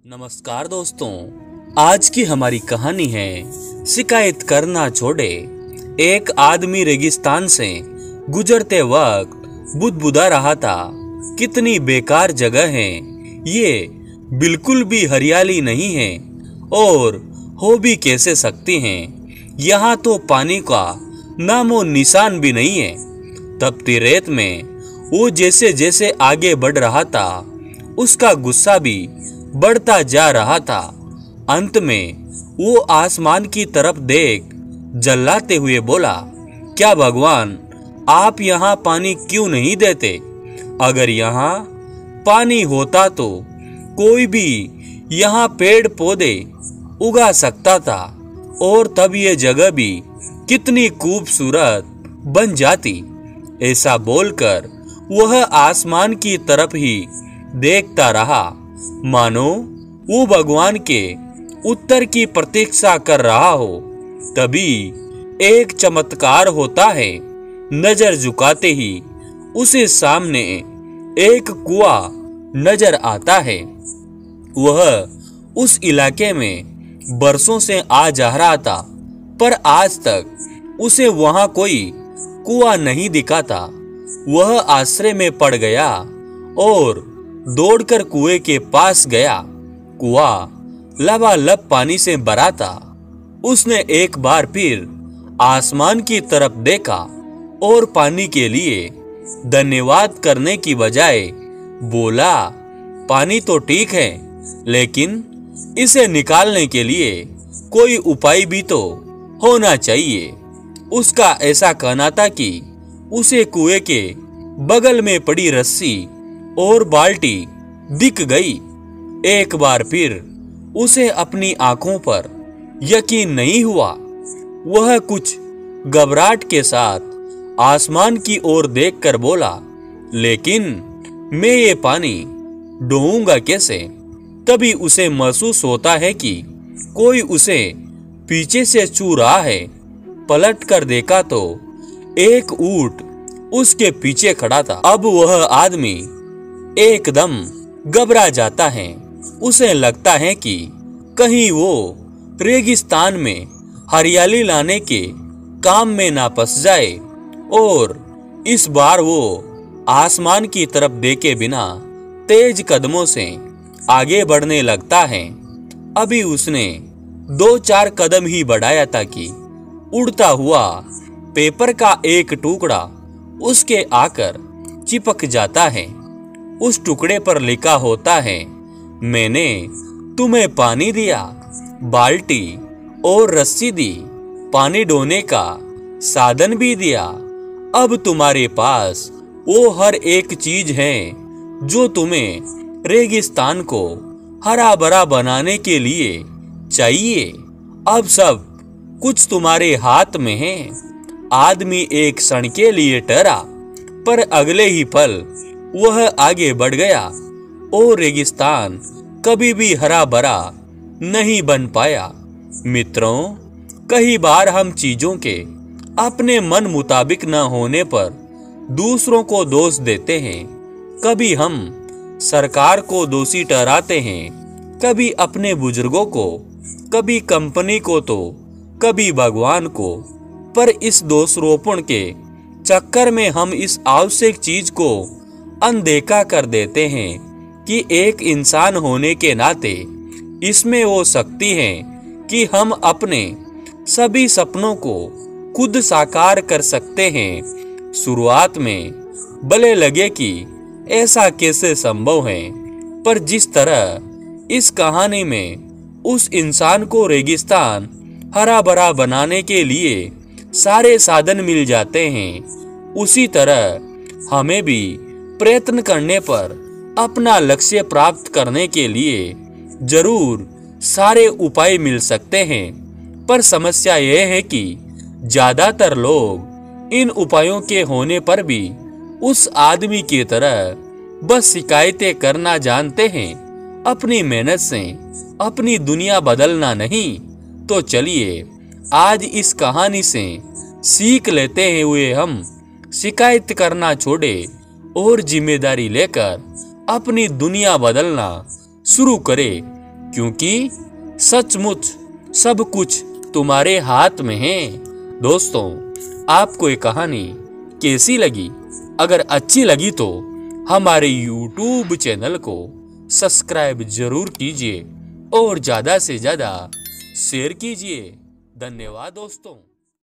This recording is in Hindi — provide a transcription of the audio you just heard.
नमस्कार दोस्तों, आज की हमारी कहानी है शिकायत करना छोड़े। एक आदमी रेगिस्तान से गुजरते वक्त बुदबुदा रहा था, कितनी बेकार जगह है ये, बिल्कुल भी हरियाली नहीं है और हो भी कैसे सकती हैं। यहाँ तो पानी का नामो निशान भी नहीं है। तपती रेत में वो जैसे जैसे आगे बढ़ रहा था, उसका गुस्सा भी बढ़ता जा रहा था। अंत में वो आसमान की तरफ देख जल्लाते हुए बोला, क्या भगवान, आप यहाँ पानी क्यों नहीं देते? अगर यहाँ पानी होता तो कोई भी यहाँ पेड़ पौधे उगा सकता था और तब ये जगह भी कितनी खूबसूरत बन जाती। ऐसा बोलकर वह आसमान की तरफ ही देखता रहा, मानो वो भगवान के उत्तर की प्रतीक्षा कर रहा हो। तभी एक चमत्कार होता है। नजर झुकाते ही उसे सामने एक कुआं नजर आता है। वह उस इलाके में बरसों से आ जा रहा था, पर आज तक उसे वहां कोई कुआं नहीं दिखा था। वह आश्चर्य में पड़ गया और दौड़कर कुएं के पास गया। कुआं लबालब पानी से भरा था। उसने एक बार फिर आसमान की तरफ देखा और पानी के लिए धन्यवाद करने की बजाय बोला, पानी तो ठीक है, लेकिन इसे निकालने के लिए कोई उपाय भी तो होना चाहिए। उसका ऐसा कहना था कि उसे कुएं के बगल में पड़ी रस्सी और बाल्टी दिख गई। एक बार फिर उसे अपनी आंखों पर यकीन नहीं हुआ। वह कुछ घबराहट के साथ आसमान की ओर देखकर बोला, लेकिन मैं ये पानी ढोऊंगा कैसे? तभी उसे महसूस होता है कि कोई उसे पीछे से छू रहा है। पलट कर देखा तो एक ऊंट उसके पीछे खड़ा था। अब वह आदमी एकदम घबरा जाता है। उसे लगता है कि कहीं वो रेगिस्तान में हरियाली लाने के काम में ना फंस जाए, और इस बार वो आसमान की तरफ देखे बिना तेज कदमों से आगे बढ़ने लगता है। अभी उसने 2-4 कदम ही बढ़ाया था कि उड़ता हुआ पेपर का एक टुकड़ा उसके आकर चिपक जाता है। उस टुकड़े पर लिखा होता है, मैंने तुम्हें पानी दिया, बाल्टी और रस्सी दी, पानी ढोने का साधन भी दिया। अब तुम्हारे पास वो हर एक चीज है जो तुम्हें रेगिस्तान को हरा भरा बनाने के लिए चाहिए। अब सब कुछ तुम्हारे हाथ में है। आदमी एक क्षण के लिए डरा, पर अगले ही पल वह आगे बढ़ गया और रेगिस्तान कभी भी हरा भरा नहीं बन पाया। मित्रों, कई बार हम चीजों के अपने मन मुताबिक न होने पर दूसरों को दोष देते हैं। कभी हम सरकार को दोषी ठहराते हैं, कभी अपने बुजुर्गों को, कभी कंपनी को, तो कभी भगवान को। पर इस दोषारोपण के चक्कर में हम इस आवश्यक चीज को अनदेखा कर देते हैं कि एक इंसान होने के नाते इसमें वो शक्ति है कि हम अपने सभी सपनों को खुद साकार कर सकते हैं। शुरुआत में भले लगे कि ऐसा कैसे संभव है, पर जिस तरह इस कहानी में उस इंसान को रेगिस्तान हरा भरा बनाने के लिए सारे साधन मिल जाते हैं, उसी तरह हमें भी प्रयत्न करने पर अपना लक्ष्य प्राप्त करने के लिए जरूर सारे उपाय मिल सकते हैं। पर समस्या यह है कि ज्यादातर लोग इन उपायों के होने पर भी उस आदमी की तरह बस शिकायतें करना जानते हैं, अपनी मेहनत से अपनी दुनिया बदलना नहीं। तो चलिए आज इस कहानी से सीख लेते हुए हम शिकायत करना छोड़े और जिम्मेदारी लेकर अपनी दुनिया बदलना शुरू करें। क्योंकि सचमुच सब कुछ तुम्हारे हाथ में है। दोस्तों, आपको ये कहानी कैसी लगी? अगर अच्छी लगी तो हमारे YouTube चैनल को सब्सक्राइब जरूर कीजिए और ज़्यादा से ज़्यादा शेयर कीजिए। धन्यवाद दोस्तों।